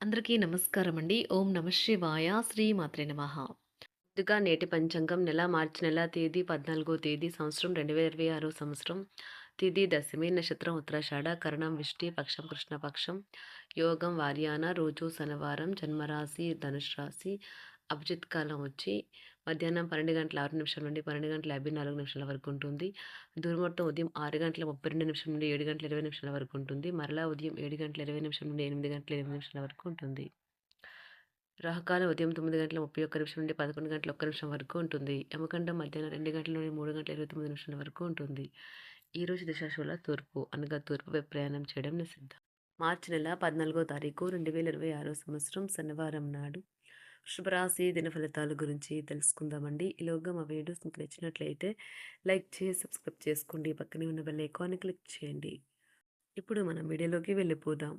అందరికీ నమస్కారం అండి. ఓం నమః శివాయ. శ్రీ మాత్రే నమః. ముందుగా నేటి పంచాంగం మార్చి నెల తేదీ 14వ తేదీ సంవత్సరం 2026 సంవత్సరం. తిథి దశమి, నక్షత్రం ఉత్తరాషాఢ, కరణం విష్టి, పక్షం కృష్ణపక్షం, యోగం వార్యాన, రోజు శనివారం, జన్మరాశి ధనుసు రాశి, అభిజిత్ కాలం వచ్చి మధ్యాహ్నం 12:06 నుండి 12:54 వరకు ఉంటుంది. దుర్ముహూర్తం ఉదయం 6:32 నుండి 7:20 వరకు ఉంటుంది. మరలా ఉదయం 7:20 నుండి 8:08 వరకు ఉంటుంది. రాహుకాలం ఉదయం 9:31 నుండి 11:01 వరకు ఉంటుంది. యమగండం మధ్యాహ్నం 2 గంటల నుండి 3:29 వరకు ఉంటుంది. ఈరోజు దిశాశూల తూర్పు అనగా తూర్పు వైపు ప్రయాణం చేయడం నిషిద్ధం. మార్చి నెల 14వ తారీఖు 2026 సంవత్సరం శనివారం నాడు శుభరాశి దిన ఫలితాల గురించి తెలుసుకుందామండి. ఈలోగా మా వీడియోస్ మీకు నచ్చినట్లయితే లైక్ చేసి సబ్స్క్రైబ్ చేసుకోండి. పక్కనే ఉన్న బెల్ ఐకాన్ని క్లిక్ చేయండి. ఇప్పుడు మనం వీడియోలోకి వెళ్ళిపోదాం.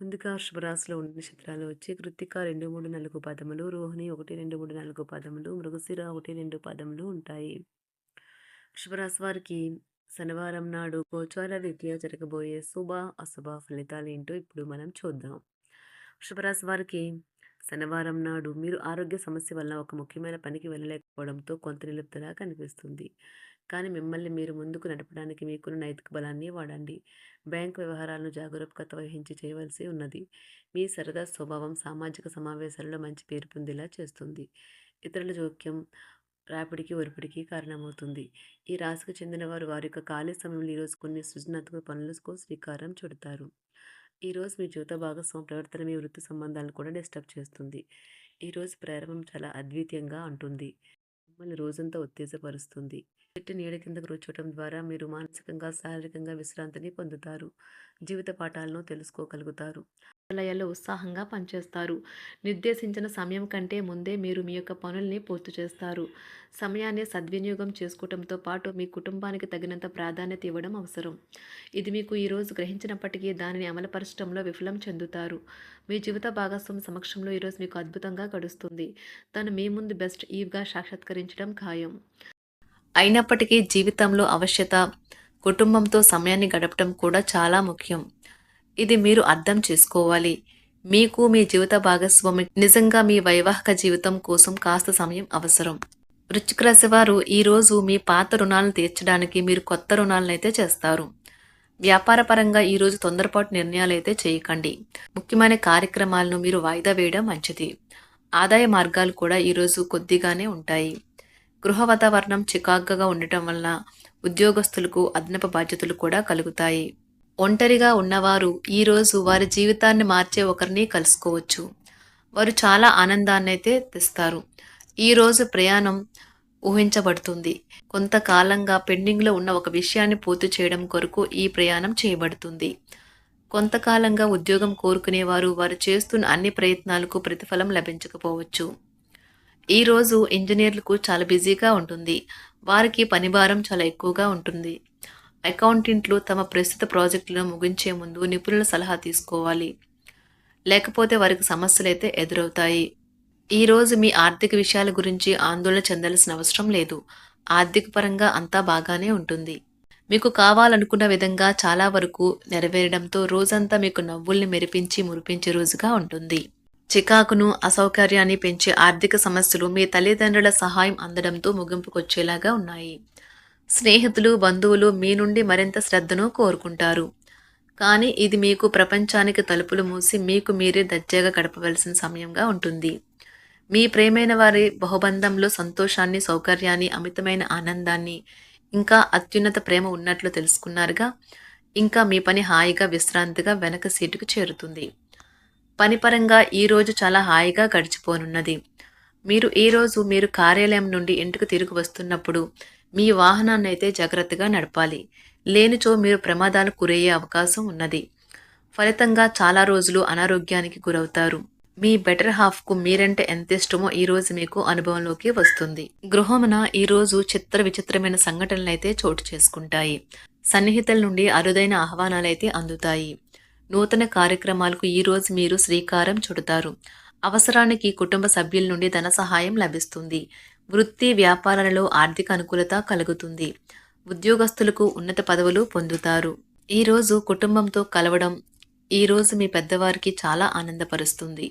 ముందుగా శుభరాశిలో ఉన్న నక్షత్రాలు వచ్చి కృత్తిక 2, 3, 4 పదములు, రోహిణి 1, 2, 3, 4 పదములు, మృగశిర 1, 2 పదములు ఉంటాయి. శుభరాశి వారికి శనివారం నాడు గోచార రీత్యా జరగబోయే శుభ అశుభ ఫలితాలు ఏంటో ఇప్పుడు మనం చూద్దాం. శుభరాశి వారికి శనివారం నాడు మీరు ఆరోగ్య సమస్య వల్ల ఒక ముఖ్యమైన పనికి వెళ్ళలేకపోవడంతో కొంత నిలుపుదల కనిపిస్తుంది. కానీ మిమ్మల్ని మీరు ముందుకు నడపడానికి మీకున్న నైతిక బలాన్ని వాడండి. బ్యాంక్ వ్యవహారాలను జాగరూకత వహించి చేయవలసి ఉన్నది. మీ సరదా స్వభావం సామాజిక సమావేశాలలో మంచి పేరు పొందేలా చేస్తుంది. ఇతరుల జోక్యం రాపిడికి ఒరిపిడికి కారణమవుతుంది. ఈ రాశికి చెందిన వారి యొక్క ఖాళీ సమయంలో ఈరోజు కొన్ని సృజనాత్మక పనులకు శ్రీకారం చుడతారు. ఈరోజు మీ జీవిత భాగస్వామి ప్రవర్తన మీ వృత్తి సంబంధాలను కూడా డిస్టర్బ్ చేస్తుంది. ఈరోజు ప్రారంభం చాలా అద్వితీయంగా ఉంటుంది. మిమ్మల్ని రోజంతా ఉత్తేజపరుస్తుంది. చెట్టు నీడ కింద కూర్చోవటం ద్వారా మీరు మానసికంగా శారీరకంగా విశ్రాంతిని పొందుతారు. జీవిత పాఠాలను తెలుసుకోగలుగుతారు. కార్యాలయాల్లో ఉత్సాహంగా పనిచేస్తారు. నిర్దేశించిన సమయం కంటే ముందే మీరు మీ యొక్క పనుల్ని పూర్తి చేస్తారు. సమయాన్ని సద్వినియోగం చేసుకోవడంతో పాటు మీ కుటుంబానికి తగినంత ప్రాధాన్యత ఇవ్వడం అవసరం. ఇది మీకు ఈరోజు గ్రహించినప్పటికీ దానిని అమలుపరచడంలో విఫలం చెందుతారు. మీ జీవిత భాగస్వామి సమక్షంలో ఈరోజు మీకు అద్భుతంగా గడుస్తుంది. తను మీ ముందు బెస్ట్ ఈవ్గా సాక్షాత్కరించడం ఖాయం. అయినప్పటికీ జీవితంలో అవశ్యత కుటుంబంతో సమయాన్ని గడపడం కూడా చాలా ముఖ్యం. ఇది మీరు అర్థం చేసుకోవాలి. మీకు మీ జీవిత భాగస్వామి నిజంగా మీ వైవాహిక జీవితం కోసం కాస్త సమయం అవసరం. వృశ్చిక రాశి వారు ఈరోజు మీ పాత రుణాలను తీర్చడానికి మీరు కొత్త రుణాలనైతే చేస్తారు. వ్యాపారపరంగా ఈరోజు తొందరపాటు నిర్ణయాలైతే చేయకండి. ముఖ్యమైన కార్యక్రమాలను మీరు వాయిదా వేయడం మంచిది. ఆదాయ మార్గాలు కూడా ఈరోజు కొద్దిగానే ఉంటాయి. గృహ వాతావరణం చికాకుగా ఉండటం వల్ల ఉద్యోగస్తులకు అదనపు బాధ్యతలు కూడా కలుగుతాయి. ఒంటరిగా ఉన్నవారు ఈరోజు వారి జీవితాన్ని మార్చే ఒకరిని కలుసుకోవచ్చు. వారు చాలా ఆనందాన్ని అయితే తెస్తారు. ఈరోజు ప్రయాణం ఊహించబడుతుంది. కొంతకాలంగా పెండింగ్లో ఉన్న ఒక విషయాన్ని పూర్తి చేయడం కొరకు ఈ ప్రయాణం చేయబడుతుంది. కొంతకాలంగా ఉద్యోగం కోరుకునేవారు వారు చేస్తున్న అన్ని ప్రయత్నాలకు ప్రతిఫలం లభించకపోవచ్చు. ఈరోజు ఇంజనీర్లకు చాలా బిజీగా ఉంటుంది. వారికి పనిభారం చాలా ఎక్కువగా ఉంటుంది. అకౌంటెంట్లు తమ ప్రస్తుత ప్రాజెక్టులను ముగించే ముందు నిపుణుల సలహా తీసుకోవాలి. లేకపోతే వారికి సమస్యలు అయితే ఎదురవుతాయి. ఈరోజు మీ ఆర్థిక విషయాల గురించి ఆందోళన చెందాల్సిన అవసరం లేదు. ఆర్థిక పరంగా అంతా బాగానే ఉంటుంది. మీకు కావాలనుకున్న విధంగా చాలా వరకు నెరవేరడంతో రోజంతా మీకు నవ్వుల్ని మెరిపించి మురిపించే రోజుగా ఉంటుంది. చికాకును అసౌకర్యాన్ని పెంచే ఆర్థిక సమస్యలు మీ తల్లిదండ్రుల సహాయం అందడంతో ముగింపుకొచ్చేలాగా ఉన్నాయి. స్నేహితులు బంధువులు మీ నుండి మరింత శ్రద్ధను కోరుకుంటారు. కానీ ఇది మీకు ప్రపంచానికి తలుపులు మూసి మీకు మీరే దర్జాగా గడపవలసిన సమయంగా ఉంటుంది. మీ ప్రేమైన వారి బహుబంధంలో సంతోషాన్ని సౌకర్యాన్ని అమితమైన ఆనందాన్ని ఇంకా అత్యున్నత ప్రేమ ఉన్నట్లు తెలుసుకున్నారుగా. ఇంకా మీ పని హాయిగా విశ్రాంతిగా వెనక సీటుకు చేరుతుంది. పనిపరంగా ఈరోజు చాలా హాయిగా గడిచిపోనున్నది. మీరు కార్యాలయం నుండి ఇంటికి తిరిగి వస్తున్నప్పుడు మీ వాహనాన్ని అయితే జాగ్రత్తగా నడపాలి. లేనిచో మీరు ప్రమాదాలకు గురయ్యే అవకాశం ఉన్నది. ఫలితంగా చాలా రోజులు అనారోగ్యానికి గురవుతారు. మీ బెటర్ హాఫ్కు మీరంటే ఎంత ఇష్టమో ఈరోజు మీకు అనుభవంలోకి వస్తుంది. గృహమున ఈరోజు చిత్ర విచిత్రమైన సంఘటనలు అయితే చోటు చేసుకుంటాయి. సన్నిహితుల నుండి అరుదైన ఆహ్వానాలైతే అందుతాయి. నూతన కార్యక్రమాలకు ఈరోజు మీరు శ్రీకారం చుడతారు. అవసరానికి కుటుంబ సభ్యుల నుండి ధన సహాయం లభిస్తుంది. వృత్తి వ్యాపారాలలో ఆర్థిక అనుకూలత కలుగుతుంది. ఉద్యోగస్తులకు ఉన్నత పదవులు పొందుతారు. ఈరోజు కుటుంబంతో కలవడం ఈరోజు మీ పెద్దవారికి చాలా ఆనందపరుస్తుంది.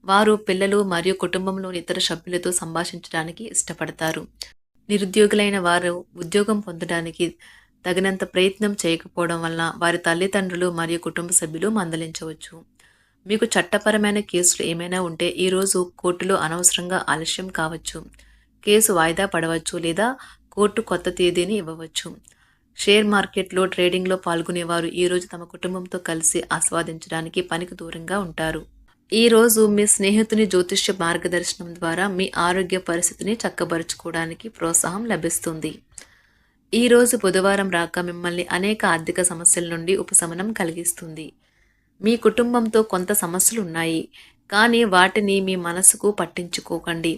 వారు పిల్లలు మరియు కుటుంబంలోని ఇతర సభ్యులతో సంభాషించడానికి ఇష్టపడతారు. నిరుద్యోగులైన వారు ఉద్యోగం పొందడానికి తగినంత ప్రయత్నం చేయకపోవడం వలన వారి తల్లిదండ్రులు మరియు కుటుంబ సభ్యులు మందలించవచ్చు. మీకు చట్టపరమైన కేసులు ఏమైనా ఉంటే ఈరోజు కోర్టులో అనవసరంగా ఆలస్యం కావచ్చు. కేసు వాయిదా పడవచ్చు లేదా కోర్టు కొత్త తేదీని ఇవ్వవచ్చు. షేర్ మార్కెట్లో ట్రేడింగ్లో పాల్గొనేవారు ఈరోజు తమ కుటుంబంతో కలిసి ఆస్వాదించడానికి పనికి దూరంగా ఉంటారు. ఈరోజు మీ స్నేహితుని జ్యోతిష్య మార్గదర్శనం ద్వారా మీ ఆరోగ్య పరిస్థితిని చక్కబరుచుకోవడానికి ప్రోత్సాహం లభిస్తుంది. ఈరోజు బుధవారం రాక మిమ్మల్ని అనేక ఆర్థిక సమస్యల నుండి ఉపశమనం కలిగిస్తుంది. మీ కుటుంబంతో కొంత సమస్యలు ఉన్నాయి, కానీ వాటిని మీ మనసుకు పట్టించుకోకండి.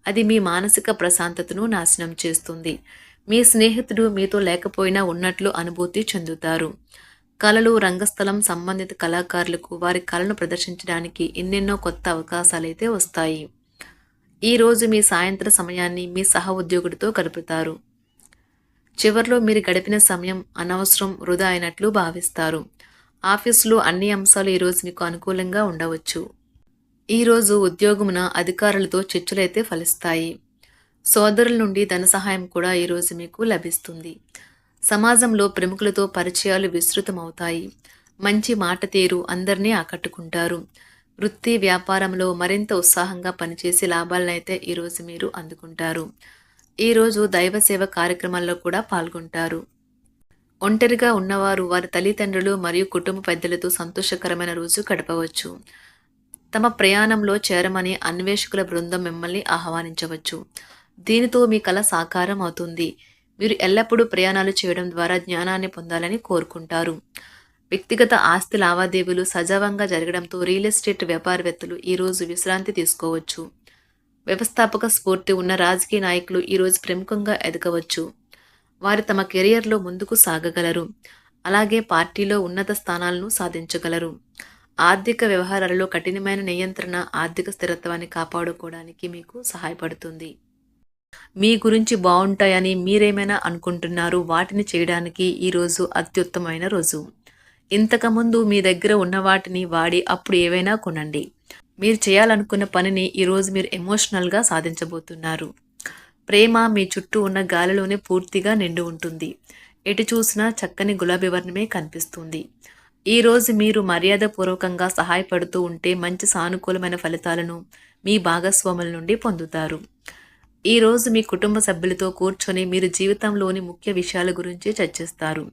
అది మీ మానసిక ప్రశాంతతను నాశనం చేస్తుంది. మీ స్నేహితుడు మీతో లేకపోయినా ఉన్నట్లు అనుభూతి చెందుతారు. కళలు, రంగస్థలం సంబంధిత కళాకారులకు వారి కళను ప్రదర్శించడానికి ఎన్నెన్నో కొత్త అవకాశాలైతే వస్తాయి. ఈరోజు మీ సాయంత్ర సమయాన్ని మీ సహ ఉద్యోగుడితో గడుపుతారు. చివర్లో మీరు గడిపిన సమయం అనవసరం, వృధా అయినట్లు భావిస్తారు. ఆఫీసులో అన్ని అంశాలు ఈరోజు మీకు అనుకూలంగా ఉండవచ్చు. ఈరోజు ఉద్యోగమున అధికారులతో చర్చలైతే ఫలిస్తాయి. సోదరుల నుండి ధన సహాయం కూడా ఈరోజు మీకు లభిస్తుంది. సమాజంలో ప్రముఖులతో పరిచయాలు విస్తృతమవుతాయి. మంచి మాట తీరు అందరినీ ఆకట్టుకుంటారు. వృత్తి వ్యాపారంలో మరింత ఉత్సాహంగా పనిచేసి లాభాలనైతే ఈరోజు మీరు అందుకుంటారు. ఈరోజు దైవ సేవ కార్యక్రమాల్లో కూడా పాల్గొంటారు. ఒంటరిగా ఉన్నవారు వారి తల్లిదండ్రులు మరియు కుటుంబ పెద్దలతో సంతోషకరమైన రోజు గడపవచ్చు. తమ ప్రయాణంలో చేరమని అన్వేషకుల బృందం మిమ్మల్ని ఆహ్వానించవచ్చు. దీనితో మీ కల సాకారం అవుతుంది. మీరు ఎల్లప్పుడూ ప్రయాణాలు చేయడం ద్వారా జ్ఞానాన్ని పొందాలని కోరుకుంటారు. వ్యక్తిగత ఆస్తి లావాదేవీలు సజావంగా జరగడంతో రియల్ ఎస్టేట్ వ్యాపారవేత్తలు ఈరోజు విశ్రాంతి తీసుకోవచ్చు. వ్యవస్థాపక స్ఫూర్తి ఉన్న రాజకీయ నాయకులు ఈరోజు ప్రముఖంగా ఎదగవచ్చు. వారు తమ కెరియర్లో ముందుకు సాగగలరు. అలాగే పార్టీలో ఉన్నత స్థానాలను సాధించగలరు. ఆర్థిక వ్యవహారాలలో కఠినమైన నియంత్రణ ఆర్థిక స్థిరత్వాన్ని కాపాడుకోవడానికి మీకు సహాయపడుతుంది. మీ గురించి బాగుంటాయని మీరేమైనా అనుకుంటున్నారు, వాటిని చేయడానికి ఈరోజు అత్యుత్తమైన రోజు. ఇంతకుముందు మీ దగ్గర ఉన్న వాటిని వాడి అప్పుడు ఏవైనా కొనండి. మీరు చేయాలనుకున్న పనిని ఈరోజు మీరు ఎమోషనల్గా సాధించబోతున్నారు. ప్రేమ మీ చుట్టూ ఉన్న గాలిలోనే పూర్తిగా నిండి ఉంటుంది. ఎటు చూసినా చక్కని గులాబీ వర్ణమే కనిపిస్తుంది. ఈరోజు మీరు మర్యాదపూర్వకంగా సహాయపడుతూ ఉంటే మంచి సానుకూలమైన ఫలితాలను మీ భాగస్వాముల నుండి పొందుతారు. ఈరోజు మీ కుటుంబ సభ్యులతో కూర్చొని మీరు జీవితంలోని ముఖ్య విషయాల గురించి చర్చిస్తారు.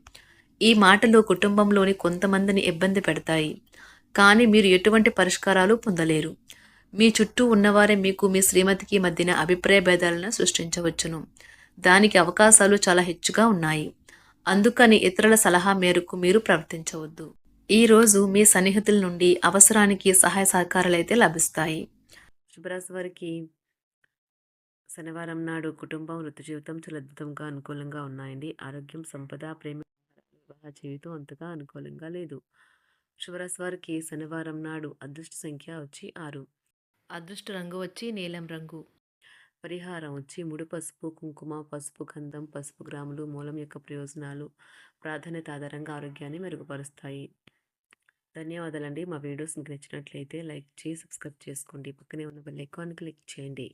ఈ మాటలు కుటుంబంలోని కొంతమందిని ఇబ్బంది పెడతాయి, కానీ మీరు ఎటువంటి పరిష్కారాలు పొందలేరు. మీ చుట్టూ ఉన్నవారే మీకు మీ శ్రీమతికి మధ్యన అభిప్రాయ భేదాలను సృష్టించవచ్చును. దానికి అవకాశాలు చాలా హెచ్చుగా ఉన్నాయి. అందుకని ఇతరుల సలహా మేరకు మీరు ప్రవర్తించవద్దు. ఈరోజు మీ సన్నిహితుల నుండి అవసరానికి సహాయ సహకారాలైతే లభిస్తాయి. శుభరాశి వారికి శనివారం నాడు కుటుంబం, వృత్తి జీవితం చాలా అద్భుతంగా అనుకూలంగా ఉన్నాయండి. ఆరోగ్యం, సంపద, ప్రేమ, వివాహ జీవితం అంతగా అనుకూలంగా లేదు. శుభరాశి వారికి శనివారం నాడు అదృష్ట సంఖ్య వచ్చి 6. అదృష్ట రంగు వచ్చి నీలం రంగు. పరిహారం వచ్చి ముడి పసుపు, కుంకుమ, పసుపు గంధం, పసుపు గ్రాములు మూలం యొక్క ప్రయోజనాలు ప్రాధాన్యత ఆధారంగా ఆరోగ్యాన్ని మెరుగుపరుస్తాయి. ధన్యవాదాలండి. మా వీడియోస్ మీకు నచ్చినట్లయితే లైక్ చేసి సబ్స్క్రైబ్ చేసుకోండి. పక్కనే ఉన్న బెల్ ఐకాన్ క్లిక్ చేయండి.